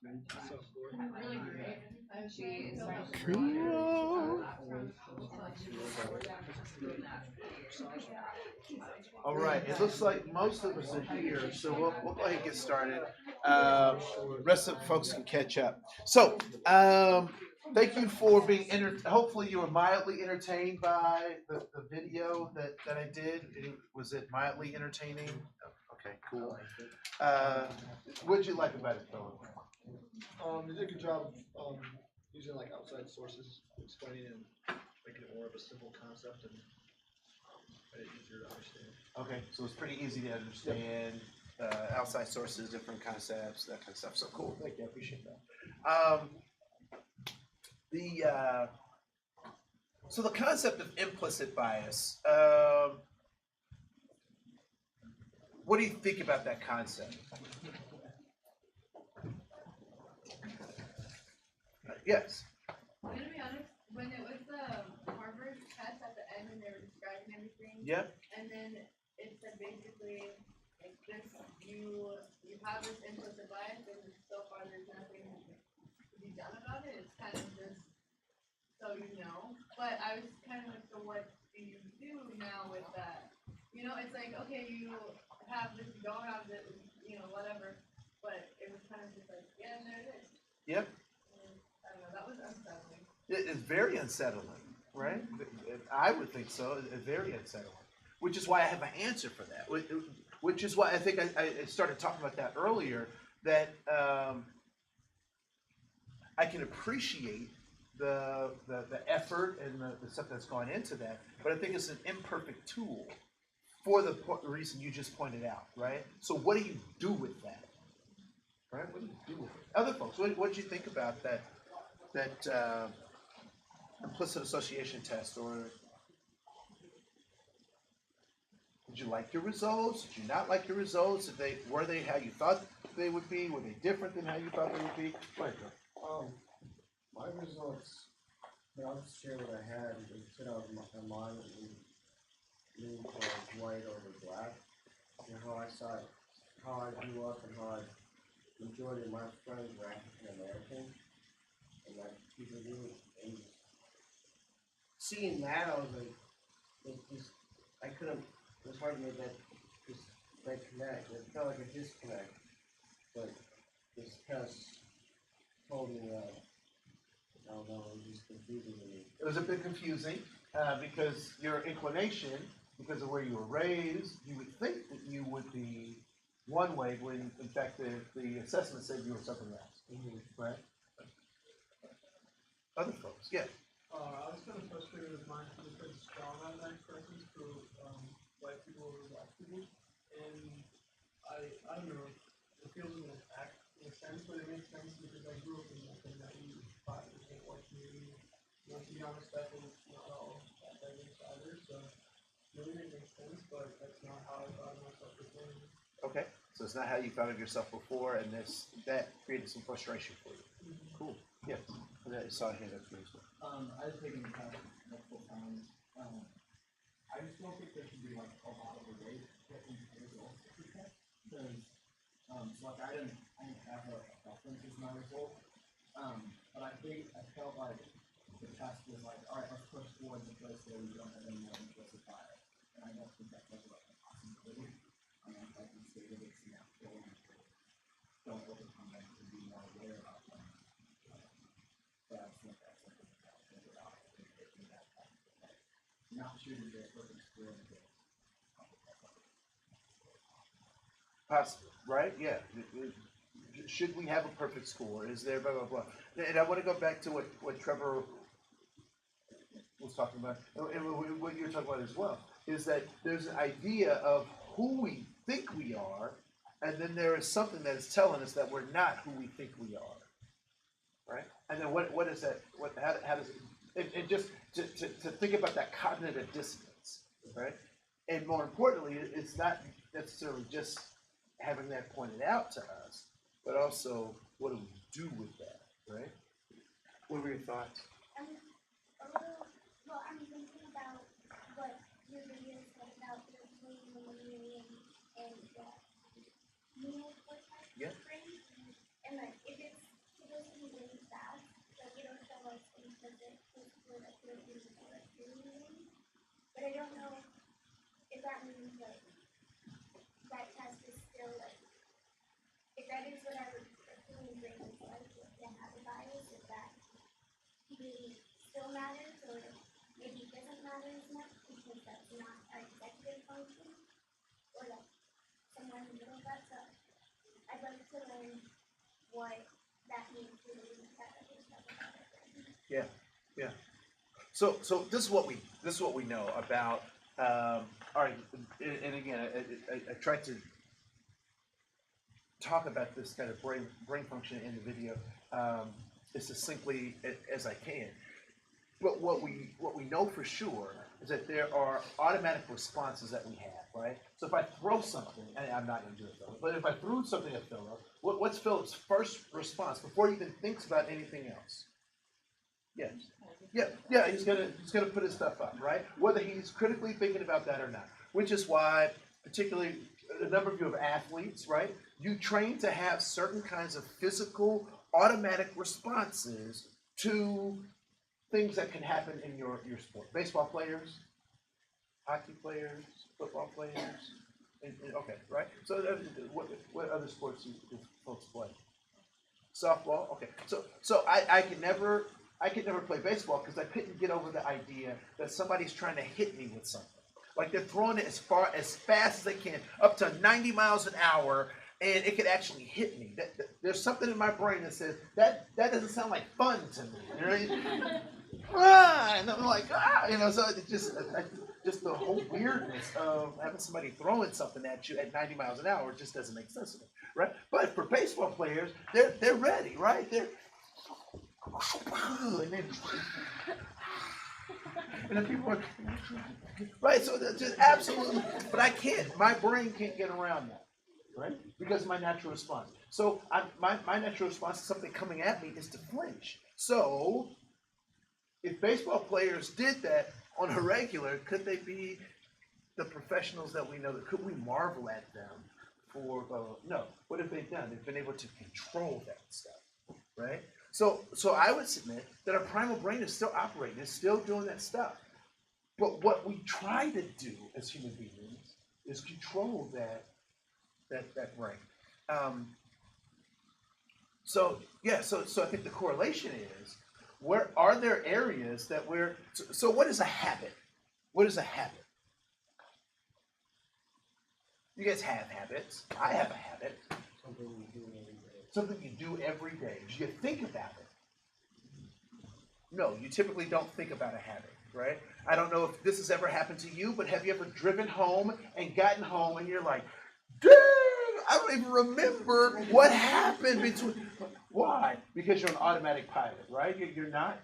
Really great. She is Cool. All right, it looks like most of us are here, so we'll go ahead and get started. Rest of the folks can catch up. So, thank you for being hopefully you were mildly entertained by the video that I did. Was it mildly entertaining? Okay, cool. What did you like about it, Philip? You did a good job of using like outside sources, explaining and making it more of a simple concept and made it easier to understand. Okay, so it's pretty easy to understand. Outside sources, different concepts, that kind of stuff. So cool, thank you, I appreciate that. So the concept of implicit bias. What do you think about that concept? Yes. I'm gonna be honest, when it was the Harvard test at the end and they were describing everything, Yep. and then it said basically like this, you have this implicit bias, and so far there's nothing to be done about it. It's kind of just so you know. But I was kind of like, so what do you do now with that? You know, it's like okay, you have this, you don't have this, you know, whatever. But it was kind of just like, yeah, and there it is. Yep. I don't know, that was unsettling. It is very unsettling, right? I would think so. It's very unsettling, which is why I have an answer for that. Which is why I think I started talking about that earlier. That I can appreciate the effort and the stuff that's gone into that, but I think it's an imperfect tool for the reason you just pointed out, right? So what do you do with that? Right? What do you do with it? Other folks, what did you think about that implicit association test? Or did you like your results? Did you not like your results? Were they how you thought they would be? Were they different than how you thought they would be? Go ahead, Joe. My results, I'll just share what I had. It said I was moderately leaning towards white over black. And how I saw it, how I grew up, and how majority of my friends were African American, and like people do, and seeing that, I was like, I couldn't. It was hard to make that connect. It felt like a disconnect, but this test told me that. I don't know. It was just confusing to me. It was a bit confusing because your inclination, because of where you were raised, you would think that you would be one way when, in fact, the assessment said you were something else. Mm-hmm. Right? Other folks, yeah. I was kind of frustrated with mine because it's strong on that preference for white people over black people, and I don't know, it feels in a sense, but it makes sense because I grew up in like a 95% white community. You know, to be honest, that is not all that diverse either, so maybe it makes sense, but that's not how I thought of myself before. Okay, so it's not how you thought of yourself before, and that created some frustration for you. Mm-hmm. Cool. Yeah. I saw a hand up here as well. I was taking the test multiple times. I just don't think there should be like a lot of a weight put into the results of the test because, so like I didn't have a preference as my result. But I felt like the test was like, all right, let's push towards a place where we don't have any more implicit bias, and I don't think that's like a possibility. Like you stated, it's natural and don't overcome that to be more aware of them. But I think that's like without taking that not shooting the perfect score in the game. Possible, right? Yeah. Should we have a perfect score? Is there blah blah blah? And I want to go back to what Trevor was talking about, and what you're talking about as well. Is that there's an idea of who we think we are, and then there is something that is telling us that we're not who we think we are, right? And then what is that? How does it? And just to think about that cognitive dissonance, right? And more importantly, it's not necessarily just having that pointed out to us, but also what do we do with that, right? What were your thoughts? I'm thinking about what your video said about the community and the meaningful type Yeah. of phrase. And like, if it's I don't know if that means like that test is still like, if that is what I would assume brain is like, to have a bias, if that maybe still matters, or maybe it doesn't matter as much because that's not our executive function, or like somewhere in the middle of that. So I'd like to learn what that means for the that other stuff about it. Yeah, yeah. So this is what we know about. All right, and again, I tried to talk about this kind of brain function in the video as succinctly as I can. But what we know for sure is that there are automatic responses that we have, right? So if I throw something, and I'm not going to do it, Philip, but if I threw something at Philip, what's Philip's first response before he even thinks about anything else? Yes. Yeah. He's gonna put his stuff up, right? Whether he's critically thinking about that or not. Which is why, particularly a number of you are athletes, right? You train to have certain kinds of physical, automatic responses to things that can happen in your sport. Baseball players, hockey players, football players. Okay, right? So what other sports do folks play? Softball. Okay. So I could never play baseball because I couldn't get over the idea that somebody's trying to hit me with something. Like they're throwing it as fast as they can, up to 90 miles an hour, and it could actually hit me. There's something in my brain that says that doesn't sound like fun to me. Right? And I'm like, so it just the whole weirdness of having somebody throwing something at you at 90 miles an hour just doesn't make sense to me, right? But for baseball players, they're ready, right? And then people are right. So that's just absolutely. But I can't. My brain can't get around that, right? Because of my natural response. So my natural response to something coming at me is to flinch. So if baseball players did that on a regular, could they be the professionals that we know? Could we marvel at them for no? What have they done? They've been able to control that stuff, right? So I would submit that our primal brain is still operating, it's still doing that stuff. But what we try to do as human beings is control that brain. So I think the correlation is, where are there areas that we're so what is a habit? What is a habit? You guys have habits. I have a habit. Something you do every day. Do you think about it? No, you typically don't think about a habit, right? I don't know if this has ever happened to you, but have you ever driven home and gotten home and you're like, dang, I don't even remember what happened between. Why? Because you're an automatic pilot, right? You're not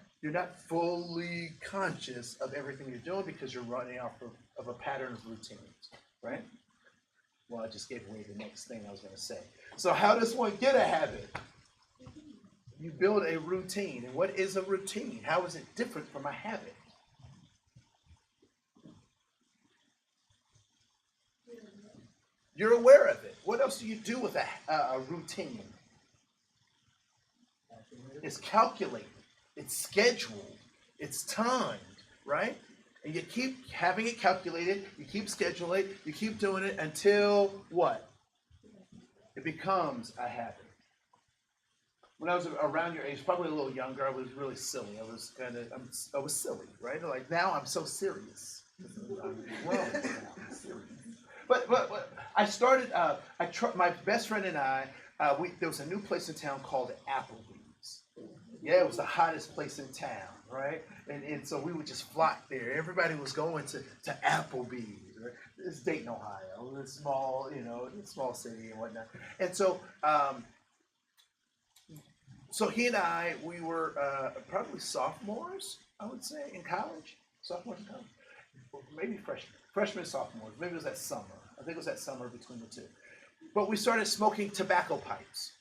fully conscious of everything you're doing because you're running off of a pattern of routines, right? Well, I just gave away the next thing I was going to say. So how does one get a habit? You build a routine. And what is a routine? How is it different from a habit? You're aware of it. What else do you do with a routine? It's calculated. It's scheduled. It's timed, right? And you keep having it calculated, you keep scheduling it, you keep doing it until what? It becomes a habit. When I was around your age, probably a little younger, I was really silly. I was silly, right? Like now I'm so serious. I'm grown now. I'm serious. But I started, my best friend and I, there was a new place in town called Applebee's. Yeah, it was the hottest place in town, right? And so we would just flock there. Everybody was going to Applebee's. Right? It's Dayton, Ohio. It's small, small city and whatnot. And so he and I, we were probably sophomores, I would say, in college. Sophomores in college? Maybe freshmen, sophomores. Maybe it was that summer. I think it was that summer between the two. But we started smoking tobacco pipes.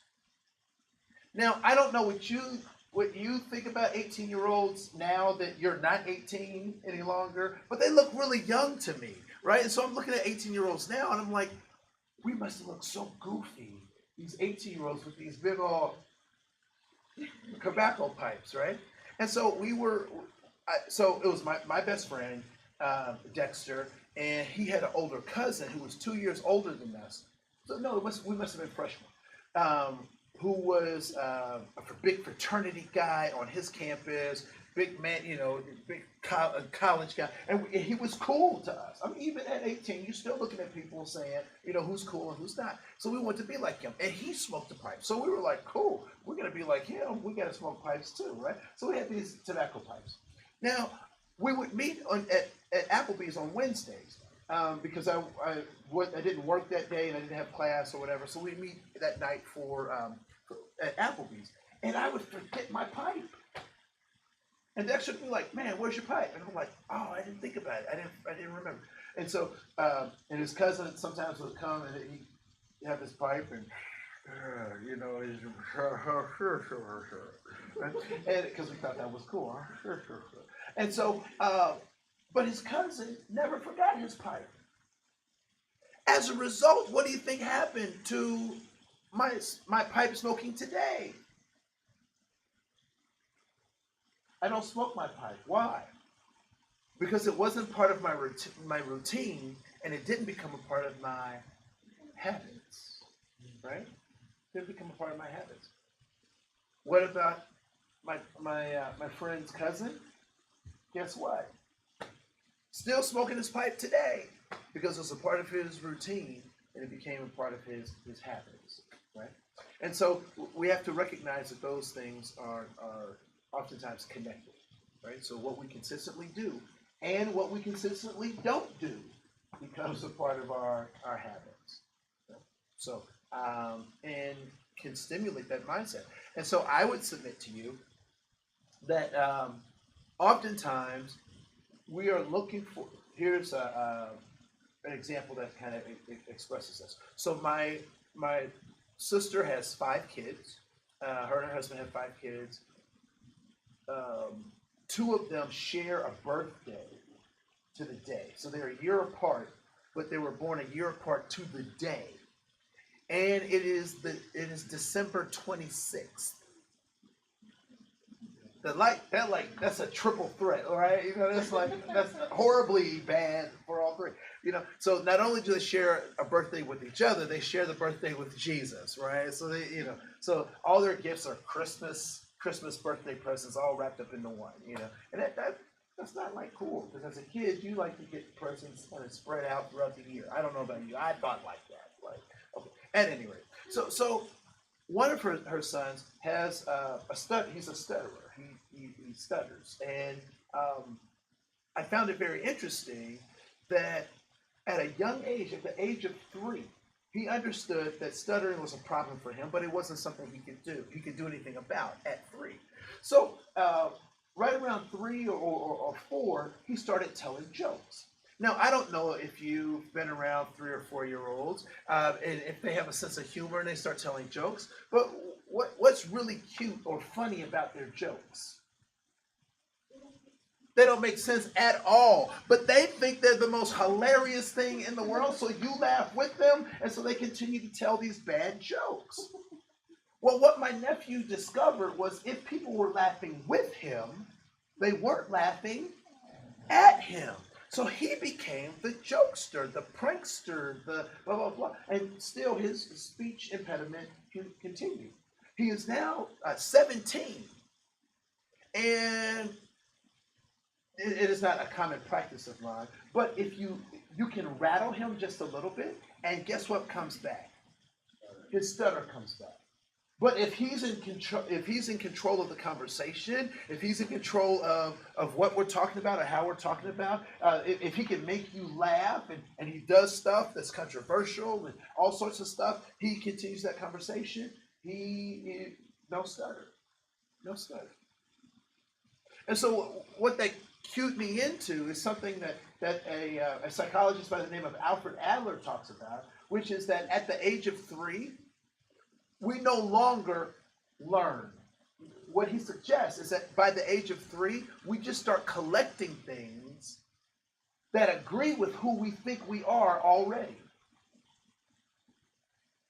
Now, I don't know what you think about 18-year-olds now that you're not 18 any longer, but they look really young to me, right? And so I'm looking at 18-year-olds now, and I'm like, we must have looked so goofy, these 18-year-olds with these big old tobacco pipes, right? And so so it was my best friend, Dexter, and he had an older cousin who was 2 years older than us. So no, we must have been freshmen. Who was a big fraternity guy on his campus, big man, big college guy, and he was cool to us. I mean, even at 18, you're still looking at people saying, who's cool and who's not. So we wanted to be like him, and he smoked a pipe. So we were like, cool, we're gonna be like him. We gotta smoke pipes too, right? So we had these tobacco pipes. Now we would meet at Applebee's on Wednesdays. Because I didn't work that day and I didn't have class or whatever, so we'd meet that night at Applebee's, and I would forget my pipe, and Dexter would be like, "Man, where's your pipe?" And I'm like, "Oh, I didn't think about it. I didn't remember." And so, and his cousin sometimes would come and he'd have his pipe and, he's and because we thought that was cool, huh? And so, but his cousin never forgot his pipe. As a result, what do you think happened to my pipe smoking today? I don't smoke my pipe. Why? Because it wasn't part of my routine, and it didn't become a part of my habits, right? It didn't become a part of my habits. What about my friend's cousin? Guess what? Still smoking his pipe today because it was a part of his routine and it became a part of his habits, right? And so we have to recognize that those things are oftentimes connected, right? So what we consistently do and what we consistently don't do becomes a part of our habits. So, and can stimulate that mindset. And so I would submit to you that oftentimes we are looking for, here's an example that kind of expresses this. So my sister has 5 kids. Her and her husband have 5 kids. 2 of them share a birthday to the day. So they're a year apart, but they were born a year apart to the day. And it is December 26th. That's a triple threat, all right? That's horribly bad for all 3. So not only do they share a birthday with each other, they share the birthday with Jesus, right? So so all their gifts are Christmas birthday presents, all wrapped up into one, and that's not cool, because as a kid you like to get presents kind of spread out throughout the year. I don't know about you, I thought like that. Okay. At any rate, so one of her sons has he's a stutterer. He stutters, and I found it very interesting that at a young age, at the age of 3, he understood that stuttering was a problem for him, but it wasn't something he could do anything about at 3. So right around 3 or 4, he started telling jokes. Now, I don't know if you've been around 3 or 4-year-olds, and if they have a sense of humor and they start telling jokes, but what's really cute or funny about their jokes? They don't make sense at all, but they think they're the most hilarious thing in the world, so you laugh with them, and so they continue to tell these bad jokes. Well, what my nephew discovered was if people were laughing with him, they weren't laughing at him. So he became the jokester, the prankster, the blah, blah, blah. And still his speech impediment continued. He is now 17. And it is not a common practice of mine, but if you can rattle him just a little bit, and guess what comes back? His stutter comes back. But if he's in control of the conversation, if he's in control of what we're talking about or how we're talking about, if he can make you laugh and he does stuff that's controversial and all sorts of stuff, he continues that conversation. He no stutter. And so what that cued me into is something that a psychologist by the name of Alfred Adler talks about, which is that at the age of 3, we no longer learn. What he suggests is that by the age of 3, we just start collecting things that agree with who we think we are already.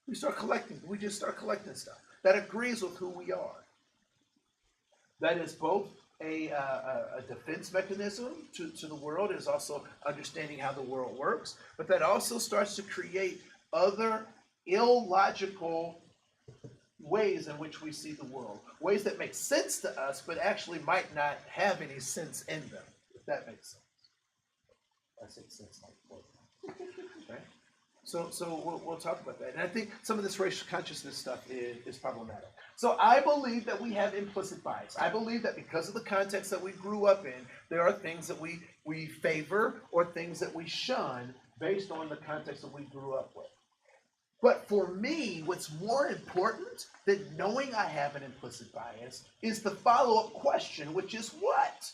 We just start collecting stuff that agrees with who we are. That is both a defense mechanism to the world. It is also understanding how the world works. But that also starts to create other illogical ways in which we see the world. Ways that make sense to us, but actually might not have any sense in them, if that makes sense. I said sense like four times. Okay? So we'll talk about that. And I think some of this racial consciousness stuff is problematic. So I believe that we have implicit bias. I believe that because of the context that we grew up in, there are things that we favor or things that we shun based on the context that we grew up with. But for me, what's more important than knowing I have an implicit bias is the follow-up question, which is what?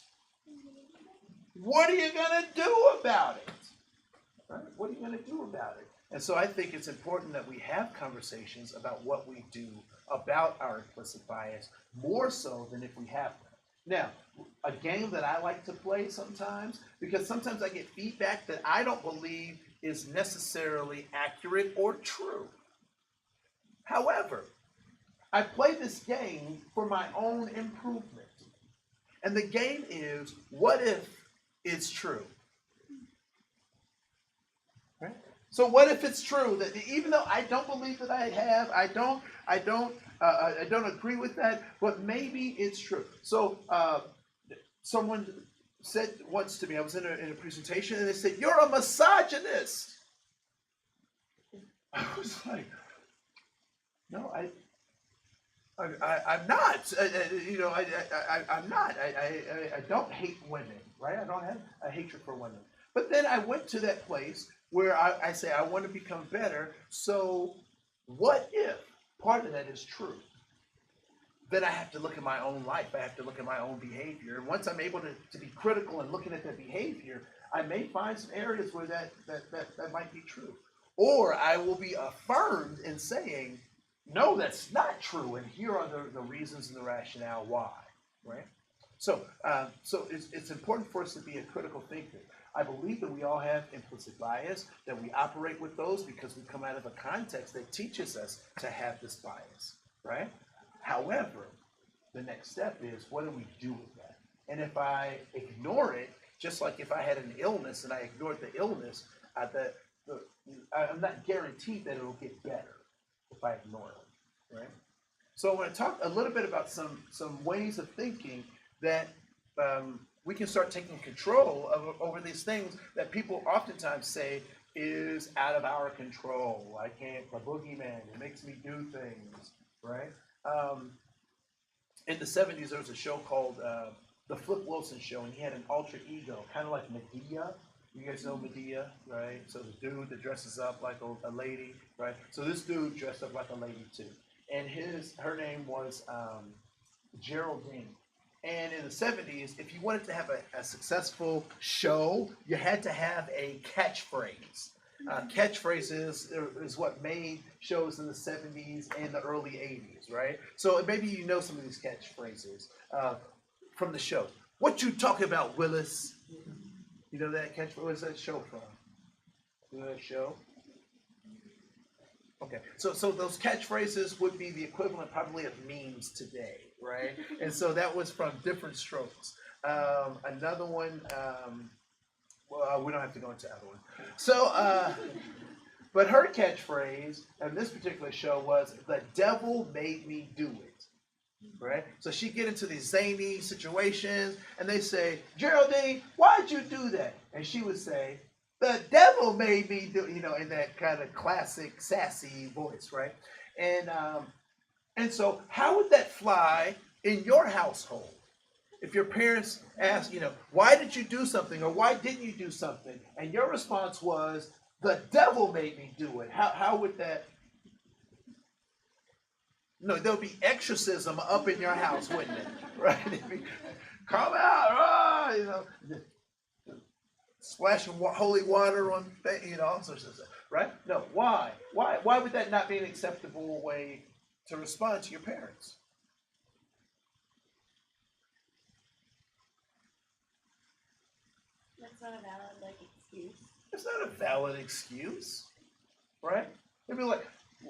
What are you going to do about it? Right? What are you going to do about it? And so I think it's important that we have conversations about what we do about our implicit bias, more so than if we have them. Now, a game that I like to play sometimes, because sometimes I get feedback that I don't believe is necessarily accurate or true. However, I play this game for my own improvement. And the game is, what if it's true? Right? So what if it's true that even though I don't believe that I don't agree with that, but maybe it's true. So someone said once to me, I was in a presentation, and they said, "You're a misogynist." I was like, "No, I'm not. I'm not. I don't hate women, right? I don't have a hatred for women." But then I went to that place where I say I want to become better. So what if part of that is true? Then I have to look at my own life. I have to look at my own behavior. And once I'm able to be critical and looking at that behavior, I may find some areas where that might be true. Or I will be affirmed in saying, no, that's not true. And here are the reasons and the rationale why, right? So it's important for us to be a critical thinker. I believe that we all have implicit bias, that we operate with those because we come out of a context that teaches us to have this bias, right? However, the next step is, what do we do with that? And if I ignore it, just like if I had an illness and I ignored the illness, I'm not guaranteed that it'll get better if I ignore it, right? So I want to talk a little bit about some ways of thinking that we can start taking control over these things that people oftentimes say is out of our control. I can't, the boogeyman, it makes me do things, right? In the 70s, there was a show called The Flip Wilson Show, and he had an alter ego, kind of like Medea. You guys know Medea, right? So the dude that dresses up like a lady, right? So this dude dressed up like a lady too. And her name was Geraldine. And in the 70s, if you wanted to have a successful show, you had to have a catchphrase. Catchphrases is what made shows in the 70s and the early 80s, right? So maybe you know some of these catchphrases from the show. What you talking about, Willis? You know that catchphrase? Where's that show from? You know that show? Okay, so those catchphrases would be the equivalent probably of memes today, right? And so that was from Different Strokes. Another one, well, we don't have to go into the other one. So, but her catchphrase in this particular show was, "The devil made me do it," right? So she'd get into these zany situations, and they say, "Geraldine, why'd you do that?" And she would say, "The devil made me do," in that kind of classic sassy voice, right? And so how would that fly in your household? If your parents ask, why did you do something, or why didn't you do something? And your response was, "The devil made me do it." How would that? No, there'll be exorcism up in your house, wouldn't it? Right? Come out, splashing holy water on, all sorts of stuff, right? No, why? Why would that not be an acceptable way to respond to your parents? That's not a valid excuse. It's not a valid excuse, right? They'd be like,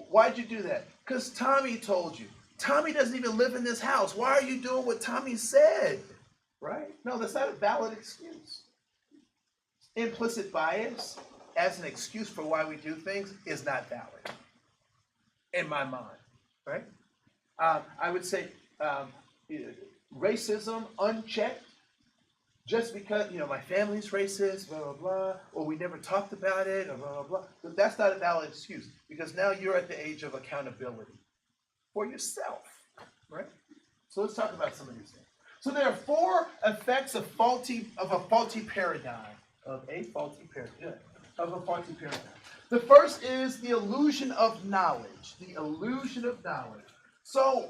"Why'd you do that?" "Because Tommy told you." Tommy doesn't even live in this house. Why are you doing what Tommy said? right? No, that's not a valid excuse. Implicit bias as an excuse for why we do things is not valid in my mind, right? I would say racism unchecked, just because, my family's racist, blah, blah, blah, or we never talked about it, or blah, blah, blah. But that's not a valid excuse, because now you're at the age of accountability for yourself, right? So let's talk about some of these things. So there are 4 effects of a faulty paradigm. The first is the illusion of knowledge. The illusion of knowledge. So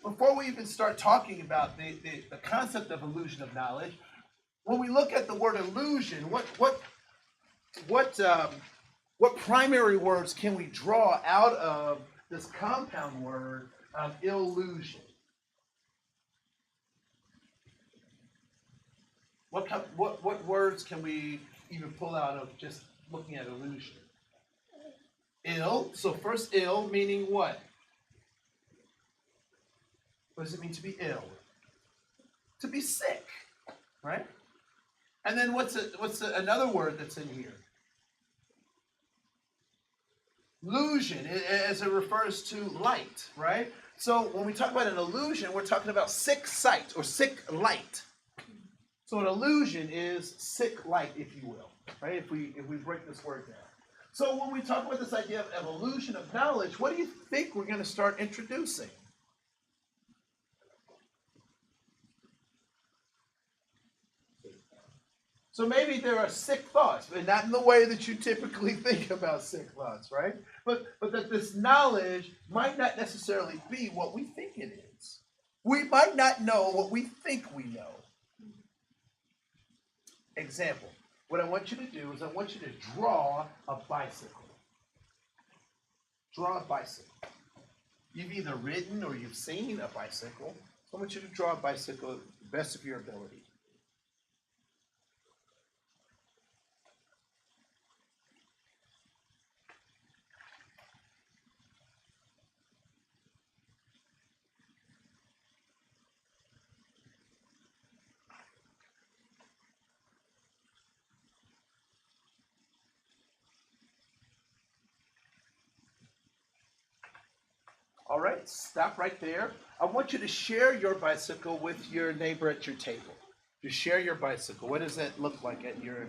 before we even start talking about the concept of illusion of knowledge, when we look at the word illusion, what primary words can we draw out of this compound word of illusion? What words can we even pull out of just looking at illusion? Ill. So first, ill meaning what? What does it mean to be ill? To be sick, right? And then what's another word that's in here? Illusion, as it refers to light, right? So when we talk about an illusion, we're talking about sick sight or sick light. So an illusion is sick light, if you will, right? If we break this word down. So when we talk about this idea of illusion of knowledge, what do you think we're going to start introducing? So maybe there are sick thoughts, but not in the way that you typically think about sick thoughts, right? But that this knowledge might not necessarily be what we think it is. We might not know what we think we know. Example, what I want you to do is I want you to draw a bicycle. Draw a bicycle. You've either ridden or you've seen a bicycle. So I want you to draw a bicycle to the best of your ability. All right, stop right there. I want you to share your bicycle with your neighbor at your table. Just share your bicycle. What does that look like at your...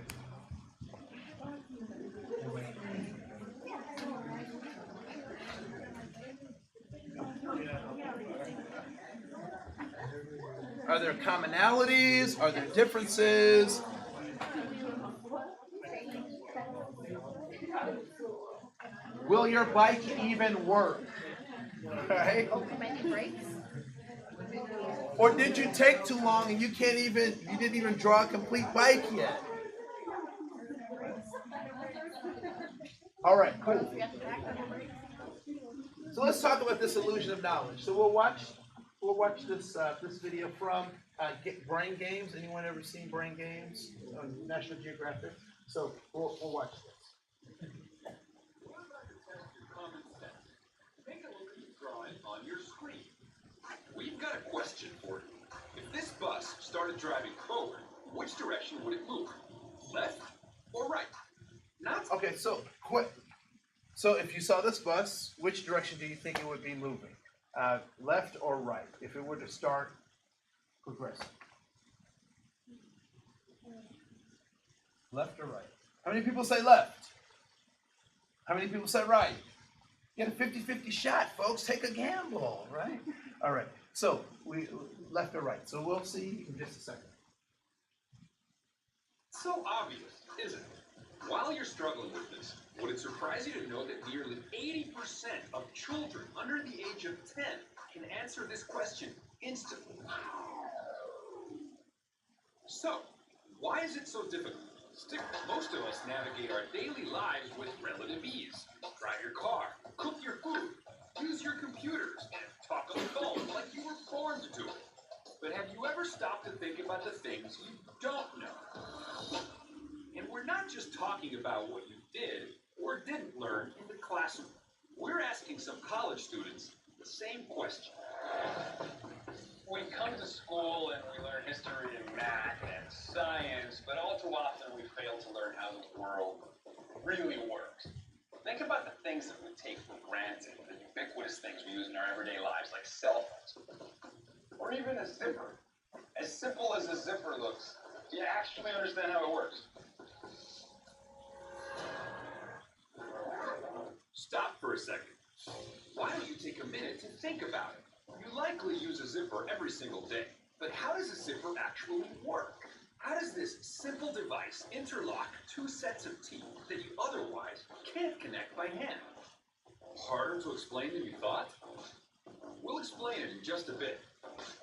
Are there commonalities? Are there differences? Will your bike even work? Right? Or did you take too long and you didn't even draw a complete bike yet? All right, cool. So let's talk about this illusion of knowledge. So we'll watch this video from Brain Games. Anyone ever seen Brain Games on National Geographic? So we'll watch this. On your screen. We've got a question for you. If this bus started driving forward, which direction would it move? Left or right? Not okay, so if you saw this bus, which direction do you think it would be moving? Left or right? If it were to start progressing. Left or right? How many people say left? How many people say right? Get a 50-50 shot, folks. Take a gamble, right? All right. So we left or right. So we'll see in just a second. So obvious, isn't it? While you're struggling with this, would it surprise you to know that nearly 80% of children under the age of 10 can answer this question instantly? So, why is it so difficult? Still, most of us navigate our daily lives with relative ease. Drive your car, cook your food, use your computers, and talk on the phone like you were born to do it. But have you ever stopped to think about the things you don't know? And we're not just talking about what you did or didn't learn in the classroom. We're asking some college students the same question. We come to school and we learn history and math and science, but all too often we fail to learn how the world really works. Think about the things that we take for granted, the ubiquitous things we use in our everyday lives, like cell phones, or even a zipper. As simple as a zipper looks, do you actually understand how it works? Stop for a second. Why don't you take a minute to think about it? You likely use a zipper every single day, but how does a zipper actually work? How does this simple device interlock two sets of teeth that you otherwise can't connect by hand? Harder to explain than you thought? We'll explain it in just a bit.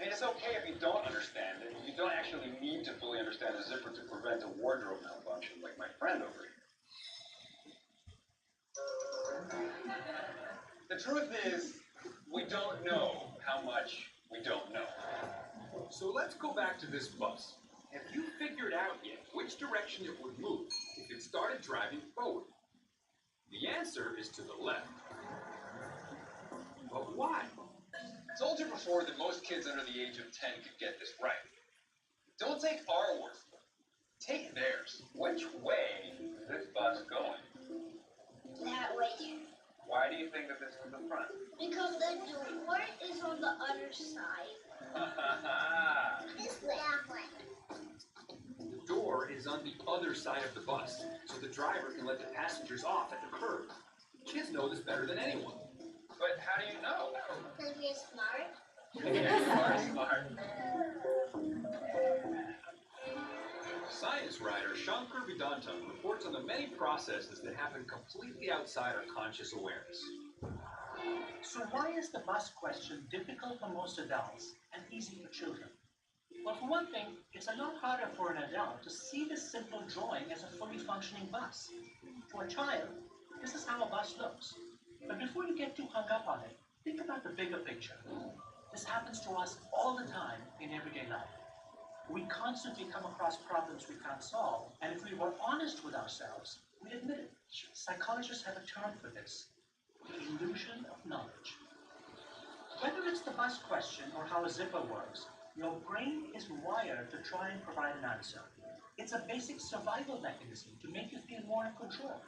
And it's okay if you don't understand it. You don't actually need to fully understand a zipper to prevent a wardrobe malfunction like my friend over here. The truth is, we don't know how much we don't know. So let's go back to this bus. Have you figured out yet which direction it would move if it started driving forward? The answer is to the left. But why? I told you before that most kids under the age of 10 could get this right. Don't take our word. Take theirs. Which way is this bus going? That way. Why do you think that this is the front? Because the door is on the other side. This way. That way. The door is on the other side of the bus, so the driver can let the passengers off at the curb. Kids know this better than anyone. But how do you know? Because we're smart. Yeah, smart. Science writer Shankar Vedantam reports on the many processes that happen completely outside our conscious awareness. So why is the bus question difficult for most adults and easy for children? Well, for one thing, it's a lot harder for an adult to see this simple drawing as a fully functioning bus. For a child, this is how a bus looks. But before you get too hung up on it, think about the bigger picture. This happens to us all the time in everyday life. We constantly come across problems we can't solve, and if we were honest with ourselves, we'd admit it. Psychologists have a term for this: the illusion of knowledge. Whether it's the bus question or how a zipper works, your brain is wired to try and provide an answer. It's a basic survival mechanism to make you feel more in control.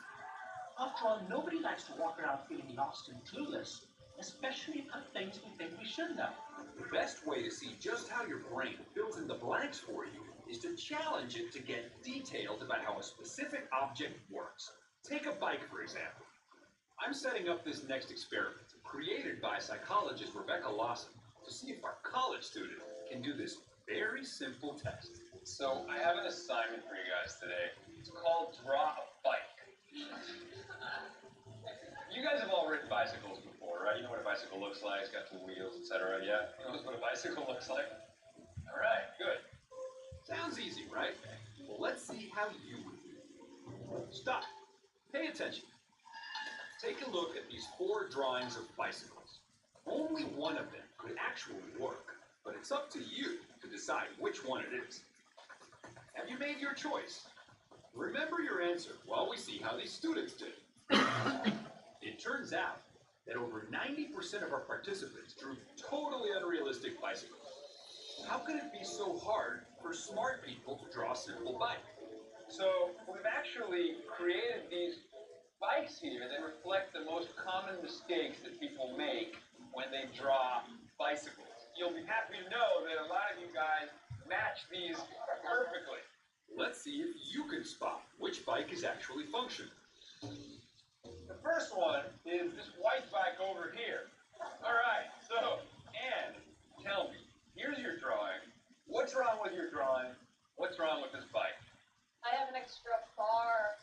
After all, nobody likes to walk around feeling lost and clueless, especially about things we think we should know. The best way to see just how your brain fills in the blanks for you is to challenge it to get detailed about how a specific object works. Take a bike, for example. I'm setting up this next experiment, created by psychologist Rebecca Lawson, to see if our college student can do this very simple test. So I have an assignment for you guys today. It's called Draw a Bike. You guys have all ridden bicycles before, right? You know what a bicycle looks like. It's got two wheels, etc. Yeah? You know what a bicycle looks like? All right, good. Sounds easy, right? Well, let's see how you would do. Stop. Pay attention. Take a look at these 4 drawings of bicycles. Only one of them could actually work, but it's up to you to decide which one it is. Have you made your choice? Remember your answer while we see how these students did. It turns out that over 90% of our participants drew totally unrealistic bicycles. How could it be so hard for smart people to draw a simple bike? So we've actually created these bikes here that reflect the most common mistakes that people make when they draw bicycles. You'll be happy to know that a lot of you guys match these perfectly. Let's see if you can spot which bike is actually functioning. The first one is this white bike over here. All right, so, Anne, tell me, here's your drawing. What's wrong with your drawing? What's wrong with this bike? I have an extra bar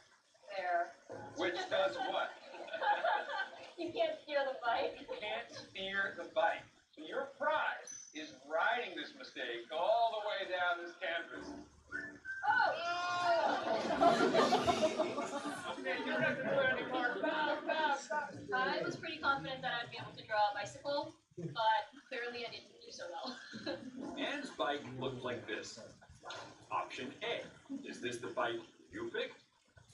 there. Which does what? You can't steer the bike. You can't steer the bike. So your prize is riding this mistake all the way down this campus. Oh! Okay, you don't have to do it anymore. Stop. I was pretty confident that I'd be able to draw a bicycle, but clearly I didn't do so well. Anne's bike looked like this. Option A. Is this the bike you picked?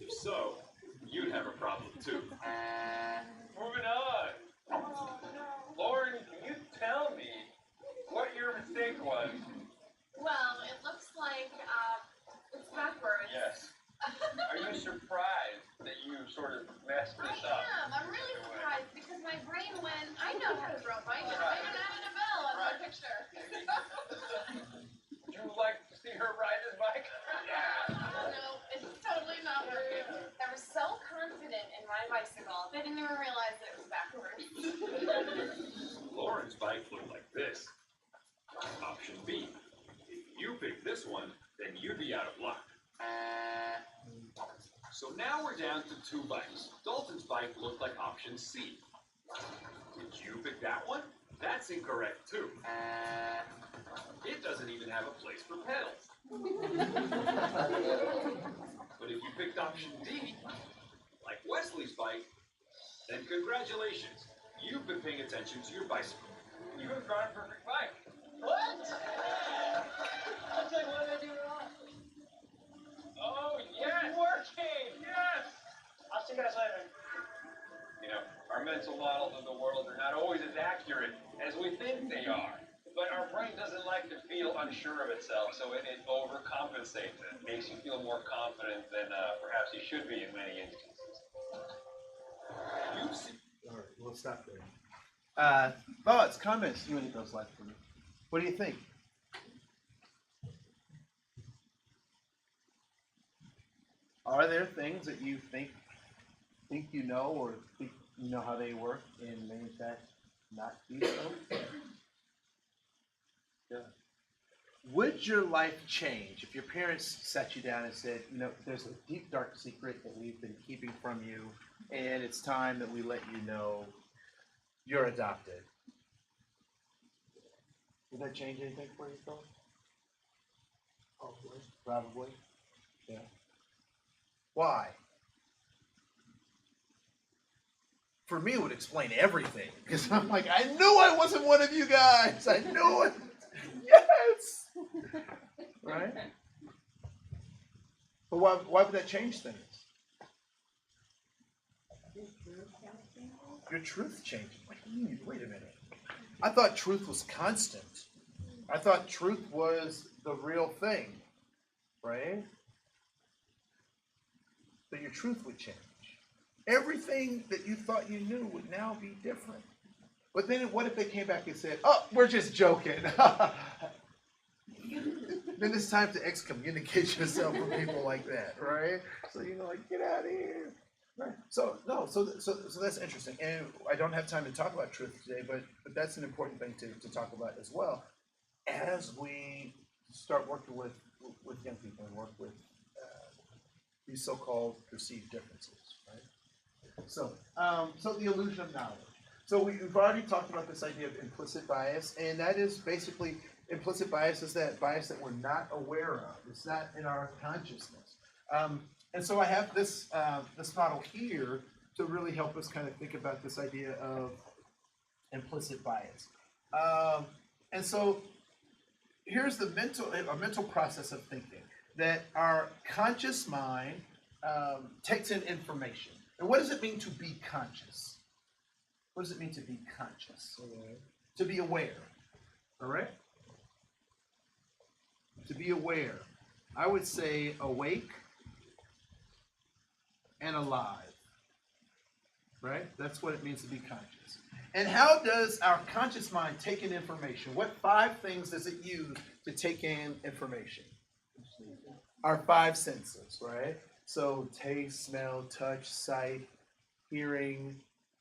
If so, you'd have a problem too. Moving on. Oh, no. Lauren, can you tell me what your mistake was? Well, if this. Option B. If you pick this one, then you'd be out of luck. So now we're down to 2 bikes. Dalton's bike looked like option C. Did you pick that one? That's incorrect too. It doesn't even have a place for pedals. But if you picked option D, like Wesley's bike, then congratulations. You've been paying attention to your bicycle. You have got a perfect bike. What? I was like, what did I do wrong? Oh, yes! Working! Yes! I'll see you guys later. You know, our mental models of the world are not always as accurate as we think they are. But our brain doesn't like to feel unsure of itself, so it overcompensates. It makes you feel more confident than perhaps you should be in many instances. You've seen... All right, we'll stop there. Thoughts, comments, you and those left for me. What do you think? Are there things that you think you know, or think you know how they work, and may in fact not be so? Yeah. Would your life change if your parents sat you down and said, you know, there's a deep, dark secret that we've been keeping from you, and it's time that we let you know you're adopted? Would that change anything for you, Phil? Probably. Yeah. Why? For me, it would explain everything, because I'm like, I knew I wasn't one of you guys. I knew it. Yes. Right? But why would that change things? Your truth changing. Wait a minute. I thought truth was constant. I thought truth was the real thing, right? But your truth would change. Everything that you thought you knew would now be different. But then what if they came back and said, oh, we're just joking. Then it's time to excommunicate yourself from people like that, right? So, you know, like, get out of here. Right. So that's interesting. And I don't have time to talk about truth today, but that's an important thing to talk about as well. As we start working with young people and work with these so-called perceived differences, right? So the illusion of knowledge. So we've already talked about this idea of implicit bias, and that is basically, implicit bias is that bias that we're not aware of. It's not in our consciousness. And so I have this model here to really help us kind of think about this idea of implicit bias. And so here's a mental process of thinking, that our conscious mind takes in information. And what does it mean to be conscious? What does it mean to be conscious? To be aware. All right? To be aware. I would say awake and alive. Right? That's what it means to be conscious. And how does our conscious mind take in information? What 5 things does it use to take in information? Our 5 senses, right? So taste, smell, touch, sight, hearing.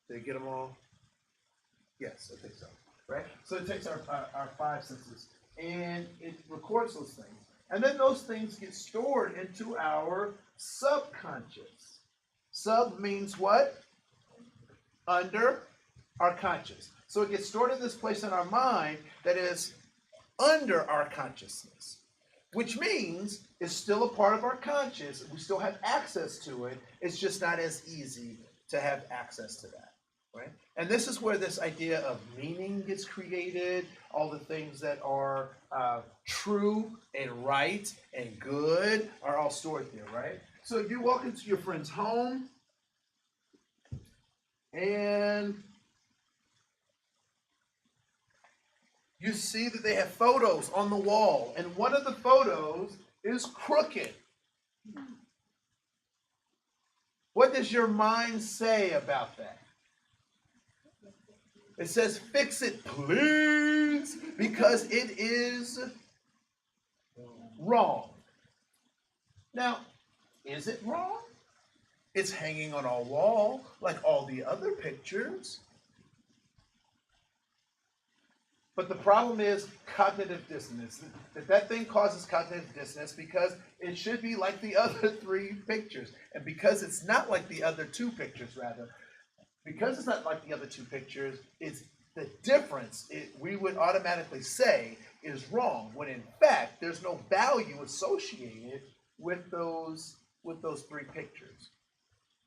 Did I get them all? Yes, I think so. Right? So it takes our 5 senses and it records those things. And then those things get stored into our subconscious. Sub means what? Under our conscious. So it gets stored in this place in our mind that is under our consciousness, which means it's still a part of our conscious. We still have access to it. It's just not as easy to have access to that, right? And this is where this idea of meaning gets created, all the things that are true and right and good are all stored there, right? So if you walk into your friend's home and you see that they have photos on the wall, and one of the photos is crooked. What does your mind say about that? It says, fix it, please, because it is wrong. Now, is it wrong? It's hanging on our wall like all the other pictures. But the problem is cognitive dissonance. That thing causes cognitive dissonance because it should be like the other three pictures. And because it's not like the other two pictures, rather, because it's not like the other two pictures, it's the difference we would automatically say is wrong, when in fact there's no value associated with those three pictures.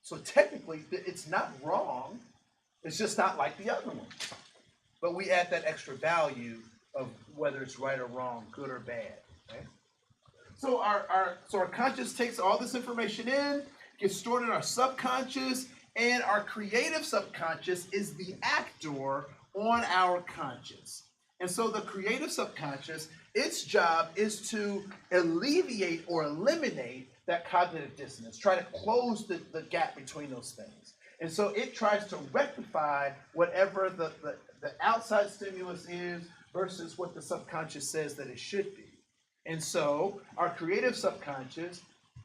So technically it's not wrong, it's just not like the other one. But we add that extra value of whether it's right or wrong, good or bad. Okay? So our conscious takes all this information in, gets stored in our subconscious, and our creative subconscious is the actor on our conscious. And so the creative subconscious, its job is to alleviate or eliminate that cognitive dissonance, try to close the gap between those things. And so it tries to rectify whatever the outside stimulus is versus what the subconscious says that it should be. And so our creative subconscious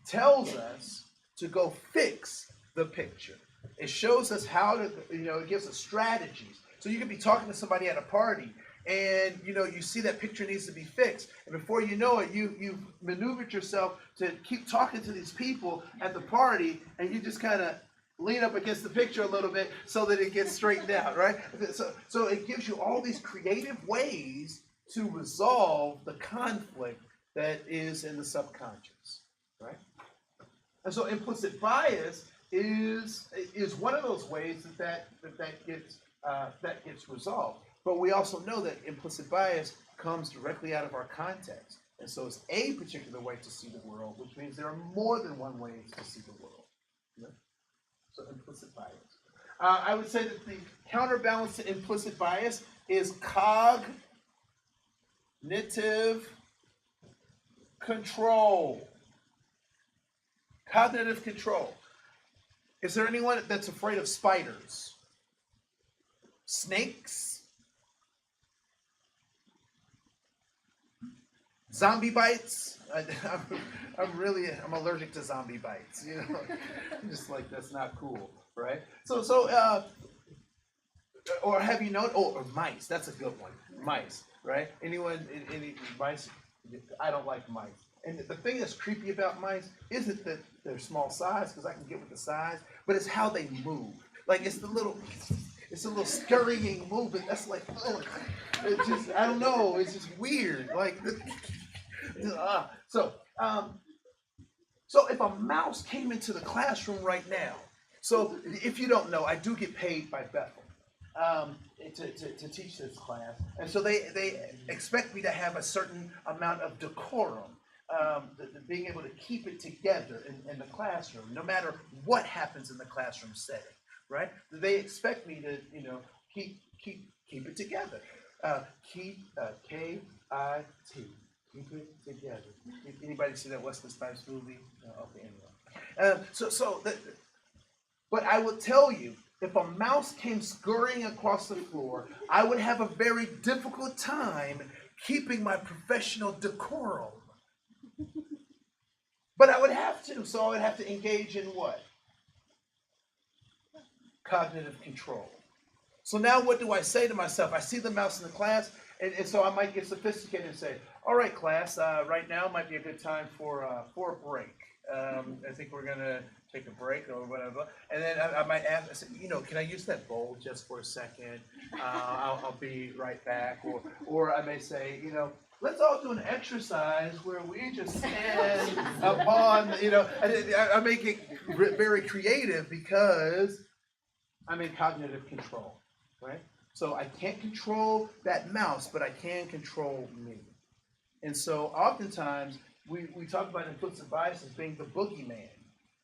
tells us to go fix the picture. It shows us how to, it gives us strategies. So you could be talking to somebody at a party and, you see that picture needs to be fixed. And before you know it, you've maneuvered yourself to keep talking to these people at the party, and you just kind of lean up against the picture a little bit so that it gets straightened out, right? So it gives you all these creative ways to resolve the conflict that is in the subconscious, right? And so implicit bias is one of those ways that gets resolved. But we also know that implicit bias comes directly out of our context. And so it's a particular way to see the world, which means there are more than one way to see the world. So implicit bias. I would say that the counterbalance to implicit bias is cognitive control. Cognitive control. Is there anyone that's afraid of spiders? Snakes? Zombie bites? I'm allergic to zombie bites. I'm just like, that's not cool, right? Or have you known? Or mice? That's a good one. Mice, right? Any mice? I don't like mice. And the thing that's creepy about mice isn't that they're small size, because I can get with the size, but it's how they move. Like it's a little scurrying movement. That's like, it's just, I don't know. It's just weird. Like, so if a mouse came into the classroom right now, so if you don't know, I do get paid by Bethel to teach this class, and so they expect me to have a certain amount of decorum, being able to keep it together in the classroom, no matter what happens in the classroom setting, right? They expect me to, keep it together. K-I-T. Keep it together. Anybody see that Wesley Snipes movie? No, okay, anyway. But I will tell you, if a mouse came scurrying across the floor, I would have a very difficult time keeping my professional decorum. But I would have to, so I would have to engage in what? Cognitive control. So now what do I say to myself? I see the mouse in the class, and so I might get sophisticated and say, all right, class, right now might be a good time for a break. I think we're going to take a break or whatever. And then I might ask, I said, can I use that bowl just for a second? I'll be right back. Or I may say, let's all do an exercise where we just stand upon, I make it very creative because I'm in cognitive control, right? So I can't control that mouse, but I can control me. And so oftentimes we talk about implicit bias as being the boogeyman.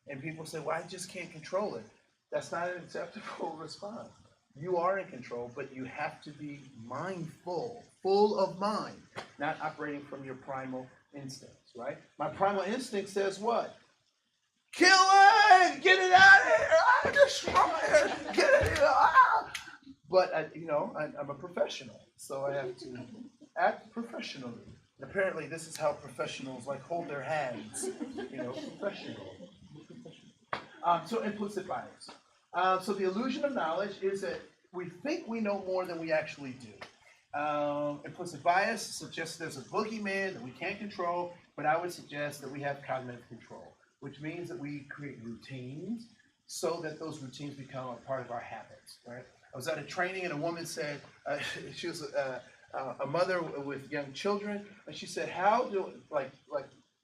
And people say, well, I just can't control it. That's not an acceptable response. You are in control, but you have to be mindful, full of mind, not operating from your primal instincts, right? My primal instinct says what? Kill it! Get it out of here! Destroy it! Get it! But, I'm a professional, so I have to act professionally. And apparently, this is how professionals hold their hands, professional. So implicit bias. So the illusion of knowledge is that we think we know more than we actually do. Implicit bias suggests there's a boogeyman that we can't control, but I would suggest that we have cognitive control, which means that we create routines so that those routines become a part of our habits, right? I was at a training and a woman said, she was a mother with young children, and she said, how do, like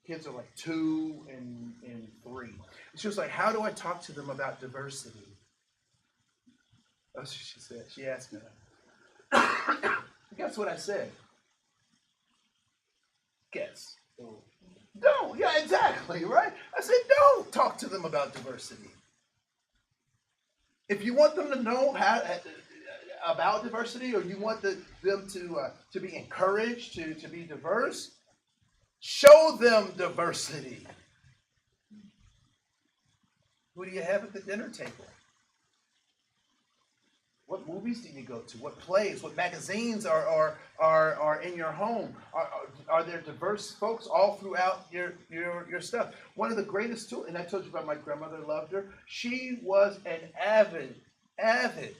kids are like 2 and 3. She was like, how do I talk to them about diversity? That's what she said. She asked me that. Guess what I said? Guess. Don't. Yeah, exactly, right? I said, don't talk to them about diversity. If you want them to know how about diversity, or you want them to be encouraged to be diverse, show them diversity. Who do you have at the dinner table? What movies do you go to? What plays? What magazines are in your home? Are there diverse folks all throughout your stuff? One of the greatest tools, and I told you about my grandmother, loved her. She was an avid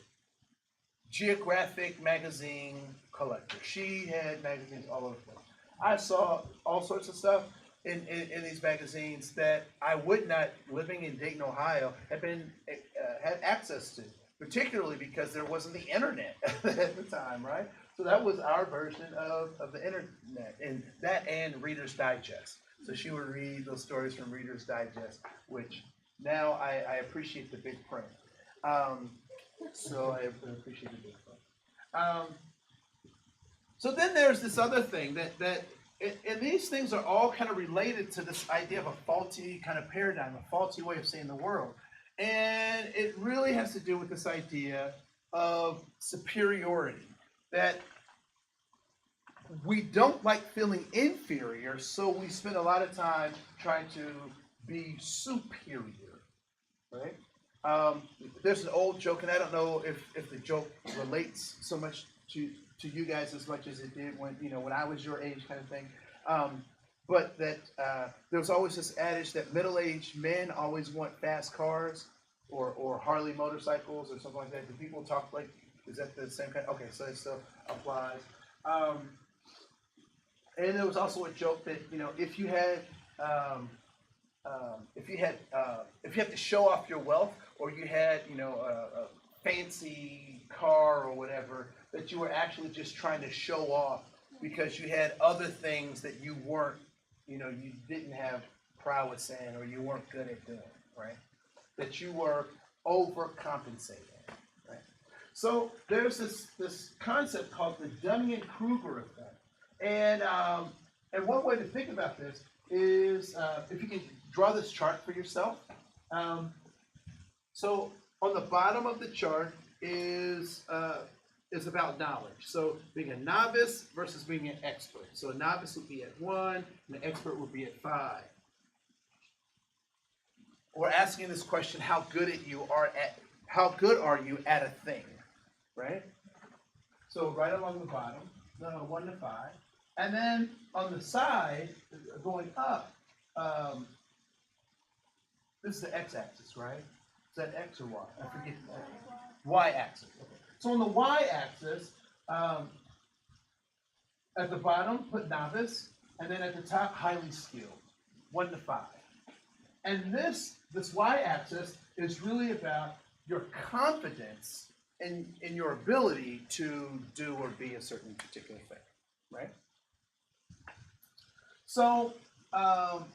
geographic magazine collector. She had magazines all over the place. I saw all sorts of stuff in these magazines that I would not, living in Dayton, Ohio, had access to. Particularly because there wasn't the internet at the time, right? So that was our version of the internet, and that and Reader's Digest. So she would read those stories from Reader's Digest, which now I appreciate the big print. So I appreciate the big print. So then there's this other thing and these things are all kind of related to this idea of a faulty kind of paradigm, a faulty way of seeing the world. And it really has to do with this idea of superiority, that we don't like feeling inferior, so we spend a lot of time trying to be superior, right? There's an old joke, and I don't know if the joke relates so much to you guys as much as it did when I was your age, kind of thing. But that there was always this adage that middle-aged men always want fast cars or Harley motorcycles or something like that. Do people talk like, is that the same kind? Okay, so it still applies. And there was also a joke that if you had to show off your wealth, or you had a fancy car or whatever, that you were actually just trying to show off because you had other things that you weren't. You didn't have prowess in, or you weren't good at doing, right? That you were overcompensating, right? So there's this concept called the Dunning-Kruger effect, and one way to think about this is if you can draw this chart for yourself. So on the bottom of the chart is about knowledge. So being a novice versus being an expert. So a novice would be at 1, and an expert would be at 5. We're asking this question: how good are you at a thing, right? So right along the bottom, 1 to 5, and then on the side, going up, this is the x-axis, right? Is that x or y? I forget. Y-axis. Okay. So on the y-axis, at the bottom, put novice, and then at the top, highly skilled, 1 to 5. And this y-axis is really about your confidence in your ability to do or be a certain particular thing, right? So, how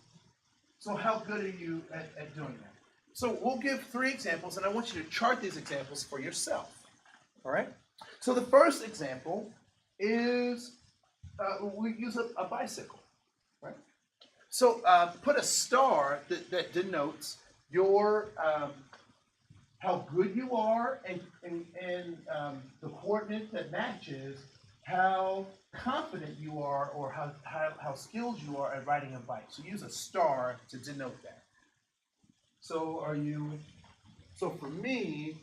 good are you at doing that? So we'll give 3 examples, and I want you to chart these examples for yourself. All right. So the first example is we use a bicycle, right? So put a star that denotes your how good you are, and the coordinate that matches how confident you are, or how skilled you are at riding a bike. So use a star to denote that. So for me,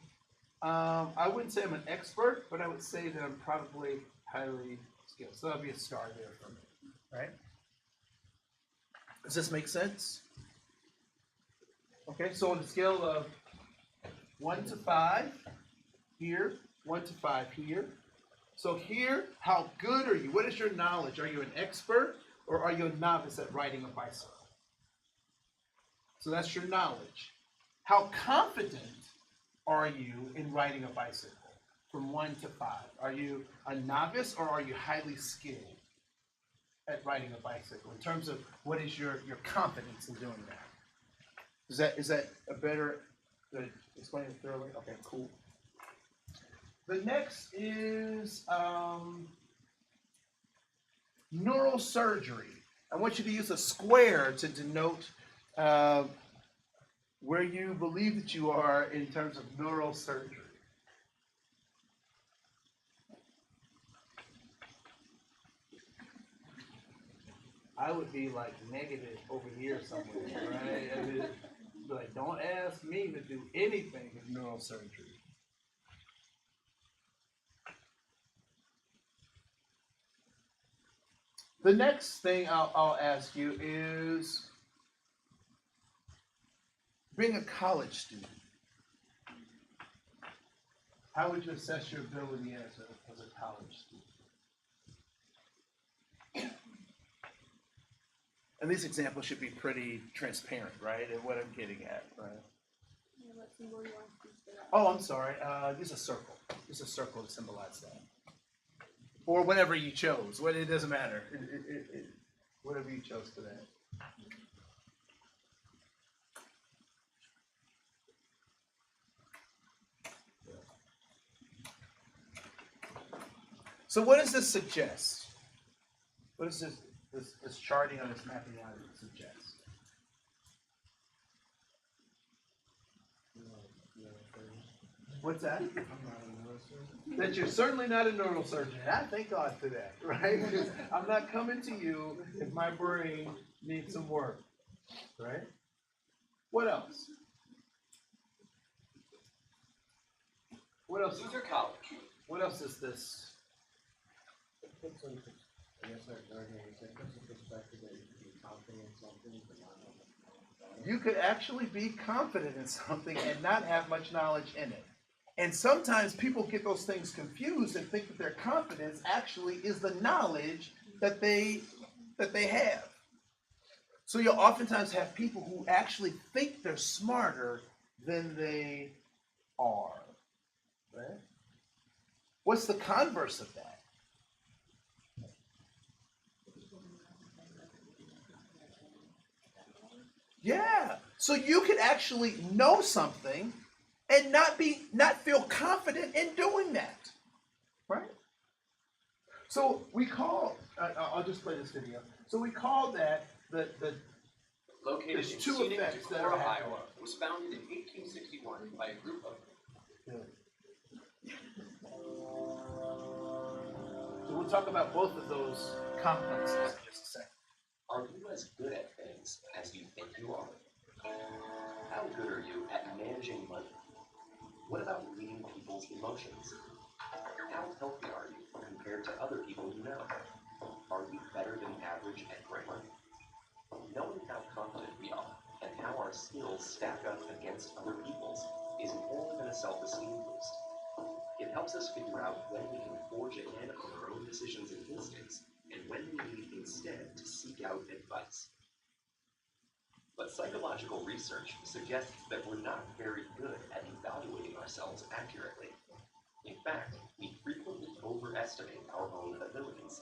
I wouldn't say I'm an expert, but I would say that I'm probably highly skilled. So that'll be a star there for me, right? Does this make sense? Okay, so on the scale of 1 to 5 here, 1 to 5 here. So here, how good are you? What is your knowledge? Are you an expert or are you a novice at riding a bicycle? So that's your knowledge. How confident are you in riding a bicycle? From 1 to 5. Are you a novice or are you highly skilled at riding a bicycle? In terms of what is your confidence in doing that? Is that a better, did I explain it thoroughly? Okay, cool. The next is neurosurgery. I want you to use a square to denote where you believe that you are in terms of neurosurgery. I would be like negative over here somewhere, right? I mean, like, don't ask me to do anything with neurosurgery. The next thing I'll ask you is being a college student. How would you assess your ability as a college student? And these examples should be pretty transparent, right? And what I'm getting at, right? Oh, I'm sorry. Use a circle. Use a circle to symbolize that. Or whatever you chose. It doesn't matter. Whatever you chose for that. So what does this suggest? What does this charting on this mapping out suggest? What's that? That you're certainly not a neurosurgeon. I thank God for that, right? Because I'm not coming to you if my brain needs some work, right? What else? What else? Loser college. What else is this? I guess I it puts in perspective that you can be confident in something but not have much knowledge. You could actually be confident in something and not have much knowledge in it. And sometimes people get those things confused and think that their confidence actually is the knowledge that they have. So you'll oftentimes have people who actually think they're smarter than they are. Right? What's the converse of that? Yeah. So you could actually know something and not feel confident in doing that. Right? So we call I'll just play this video. So we call that the Located there's in two scenic effects that Decorah, are happening. Iowa, was founded in 1861 by a group of So we'll talk about both of those complexes in just a second. Are you as good at things as you think you are? How good are you at managing money? What about reading people's emotions? How healthy are you compared to other people you know? Are you better than average at grammar? Knowing how competent we are and how our skills stack up against other people's is more than a self-esteem boost. It helps us figure out when we can forge ahead on our own decisions and instincts, and when we need instead to seek out advice. But psychological research suggests that we're not very good at evaluating ourselves accurately. In fact, we frequently overestimate our own abilities.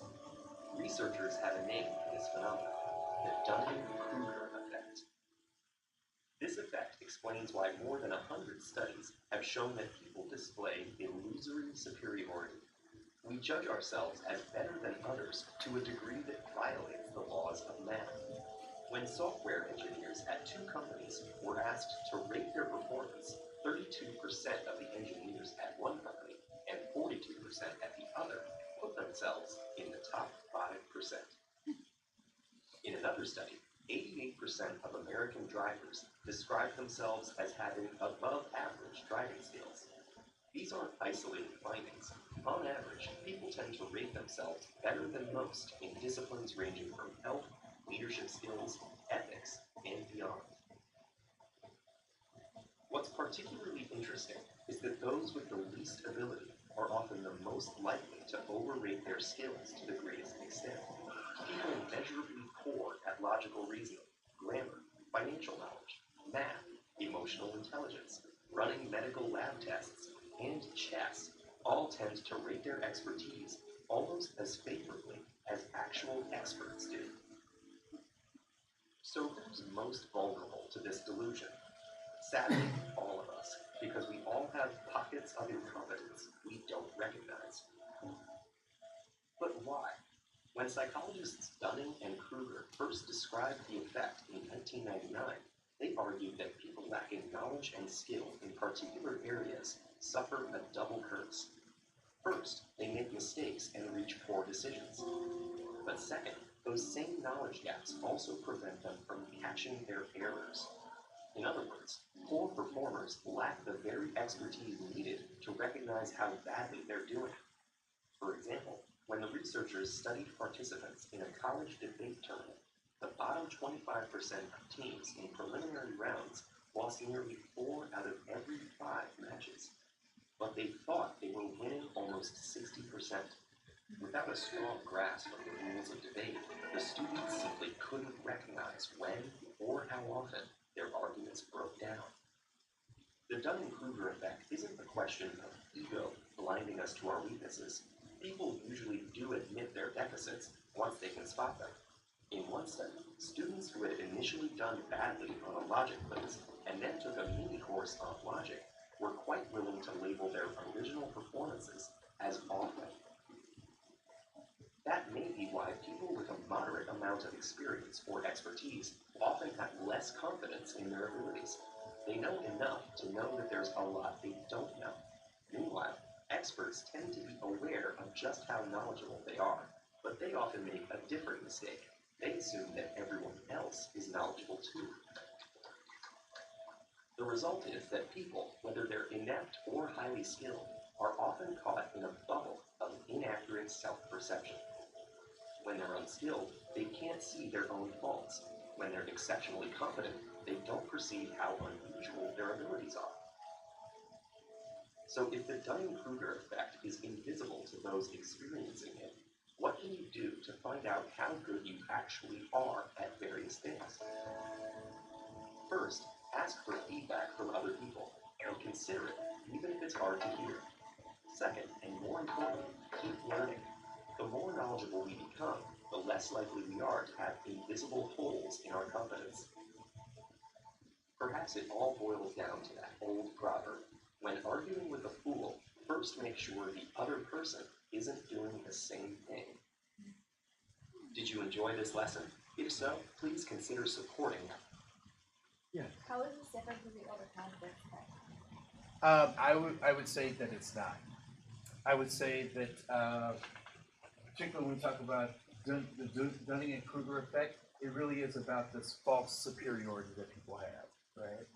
Researchers have a name for this phenomenon, the Dunning-Kruger effect. This effect explains why more than 100 studies have shown that people display illusory superiority. We judge ourselves as better than others to a degree that violates the laws of math. When software engineers at 2 companies were asked to rate their performance, 32% of the engineers at one company and 42% at the other put themselves in the top 5%. In another study, 88% of American drivers describe themselves as having above average driving skills. These aren't isolated findings. On average, people tend to rate themselves better than most in disciplines ranging from health, leadership skills, ethics, and beyond. What's particularly interesting is that those with the least ability are often the most likely to overrate their skills to the greatest extent. People immeasurably poor at logical reasoning, grammar, financial knowledge, math, emotional intelligence, running medical lab tests, and chess all tend to rate their expertise almost as favorably as actual experts do. So who's most vulnerable to this delusion? Sadly, all of us, because we all have pockets of incompetence we don't recognize. But why? When psychologists Dunning and Kruger first described the effect in 1999, they argued that people lacking knowledge and skill in particular areas suffer a double curse. First, they make mistakes and reach poor decisions. But second, those same knowledge gaps also prevent them from catching their errors. In other words, poor performers lack the very expertise needed to recognize how badly they're doing. For example, when the researchers studied participants in a college debate tournament, the bottom 25% of teams in preliminary rounds lost nearly 4 out of every 5 matches. But they thought they were winning almost 60%. Without a strong grasp of the rules of debate, the students simply couldn't recognize when or how often their arguments broke down. The Dunning-Kruger effect isn't a question of ego blinding us to our weaknesses. People usually do admit their deficits once they can spot them. In one study, students who had initially done badly on a logic quiz and then took a mini course on logic were quite willing to label their original performances as awful. That may be why people with a moderate amount of experience or expertise often have less confidence in their abilities. They know enough to know that there's a lot they don't know. Meanwhile, experts tend to be aware of just how knowledgeable they are, but they often make a different mistake. They assume that everyone else is knowledgeable too. The result is that people, whether they're inept or highly skilled, are often caught in a bubble of inaccurate self-perception. When they're unskilled, they can't see their own faults. When they're exceptionally competent, they don't perceive how unusual their abilities are. So if the Dunning-Kruger effect is invisible to those experiencing it, what can you do to find out how good you actually are at various things? First, ask for feedback from other people, and consider it, even if it's hard to hear. Second, and more importantly, keep learning. The more knowledgeable we become, the less likely we are to have invisible holes in our competence. Perhaps it all boils down to that old proverb: when arguing with a fool, first make sure the other person isn't doing the same thing. Did you enjoy this lesson? If so, please consider supporting. Yeah. How is this different from the other conflicts? I would say that it's not. I would say that, particularly when we talk about the Dunning and Kruger effect, it really is about this false superiority that people have, right?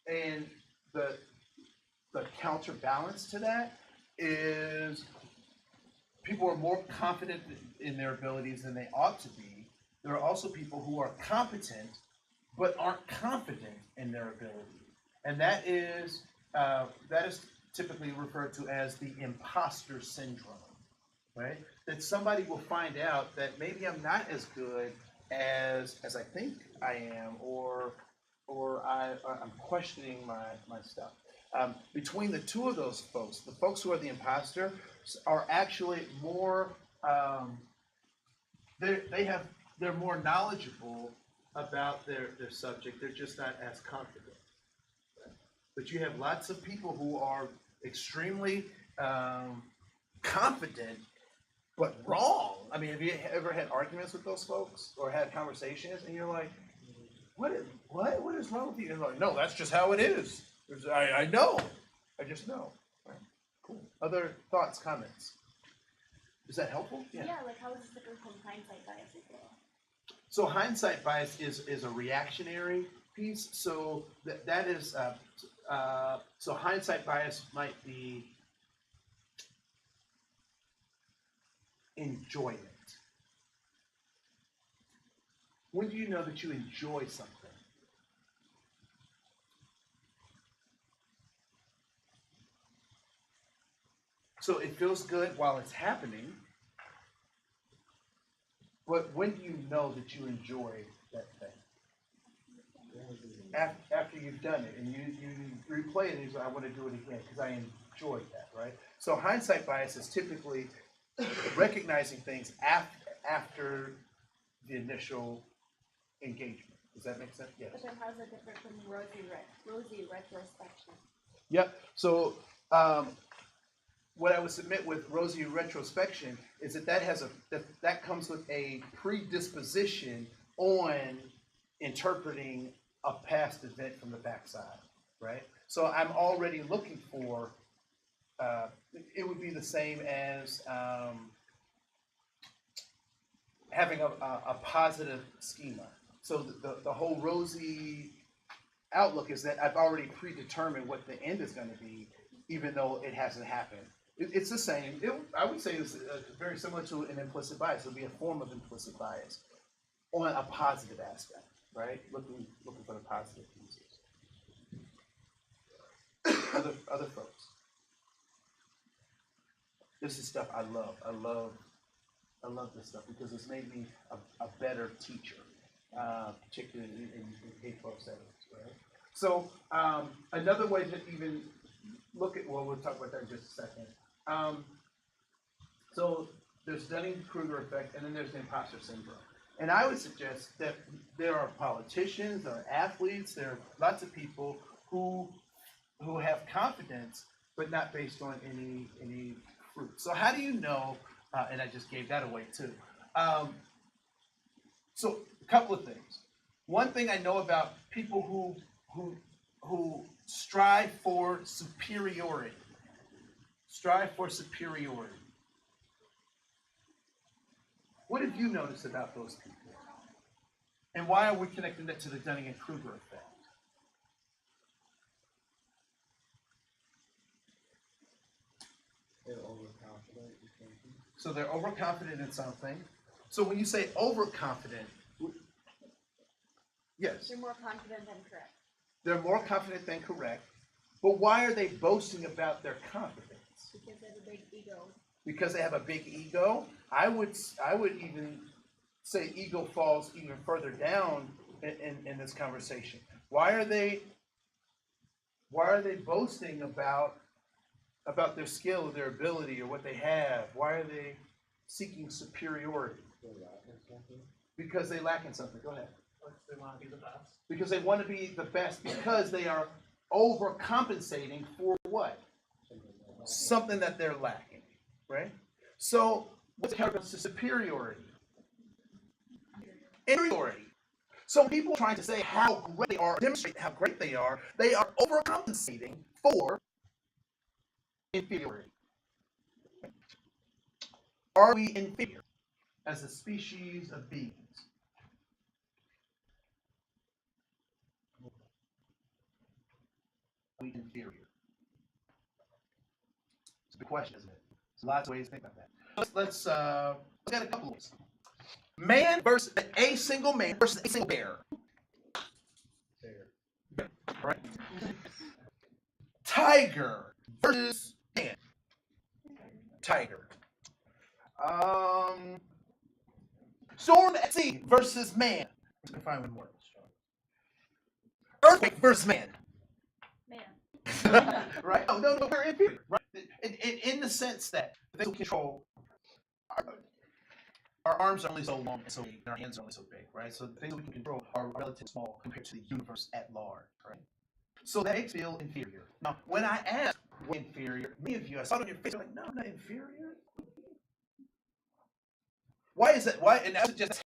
And the counterbalance to that is people are more confident in their abilities than they ought to be. There are also people who are competent but aren't confident in their ability, and that is typically referred to as the imposter syndrome, right? That somebody will find out that maybe I'm not as good as I think I am, or I'm questioning my stuff. Between the two of those folks, the folks who are the imposter are actually more they're more knowledgeable about their subject. They're just not as confident. But you have lots of people who are extremely confident, but wrong. I mean, have you ever had arguments with those folks or had conversations, and you're like, what is wrong with you? And they're like, no, that's just how it is. I know. I just know. Right. Cool. Other thoughts, comments? Is that helpful? Yeah, like how is this different from hindsight bias as well? So hindsight bias is a reactionary piece. So that is so hindsight bias might be enjoyment. When do you know that you enjoy something? So it feels good while it's happening, but when do you know that you enjoy that thing? After you've done it and you replay it and you say, I want to do it again because I enjoyed that, right? So hindsight bias is typically recognizing things after the initial engagement. Does that make sense? Yes. But then how's it different from rosy retrospection? Yep. So what I would submit with rosy retrospection is that comes with a predisposition on interpreting a past event from the backside, right? So I'm already looking for. It would be the same as having a positive schema. So the whole rosy outlook is that I've already predetermined what the end is going to be, even though it hasn't happened. It's the same. I would say it's very similar to an implicit bias. It would be a form of implicit bias on a positive aspect, right? Looking for the positive pieces. Other folks. This is stuff I love. I love this stuff because it's made me a better teacher, particularly in K-12 settings, right? So another way to even look at, well, we'll talk about that in just a second. So there's Dunning-Kruger effect, and then there's the imposter syndrome. And I would suggest that there are politicians, there are athletes, there are lots of people who have confidence, but not based on any fruit. So how do you know? And I just gave that away too. So a couple of things. One thing I know about people who strive for superiority. Strive for superiority. What have you noticed about those people? And why are we connecting that to the Dunning-Kruger effect? They're overconfident in something. So they're overconfident in something. So when you say overconfident, yes. They're more confident than correct. They're more confident than correct. But why are they boasting about their confidence? Because they have a big ego. Because they have a big ego? I would even say ego falls even further down in this conversation. Why are they boasting about their skill or their ability or what they have? Why are they seeking superiority? They lack in something. Because they lack in something. Go ahead. They want to be the best. Because they want to be the best because they are overcompensating for what? Something that they're lacking, right? So what's the counterbalance to superiority? Inferiority. So when people are trying to say how great they are, demonstrate how great they are overcompensating for inferiority. Are we inferior as a species of beings? Are we inferior? It's a big question, isn't it? There's lots of ways to think about that. Let's look at a couple of ways. Man versus a single man versus a single bear. Bear. Right? Tiger versus man. Tiger. Storm at sea versus man. Let's go find one more. Earthquake versus man. Man. Right? No, we're inferior. Right? In the sense that they control our arms are only so long and so big, and our hands are only so big, right? So the things we can control are relatively small compared to the universe at large, right? So that makes me feel inferior. Now, when I ask inferior, many of you, I saw it on your face, you're like, no, I'm not inferior. Why is that? Why? And I suggest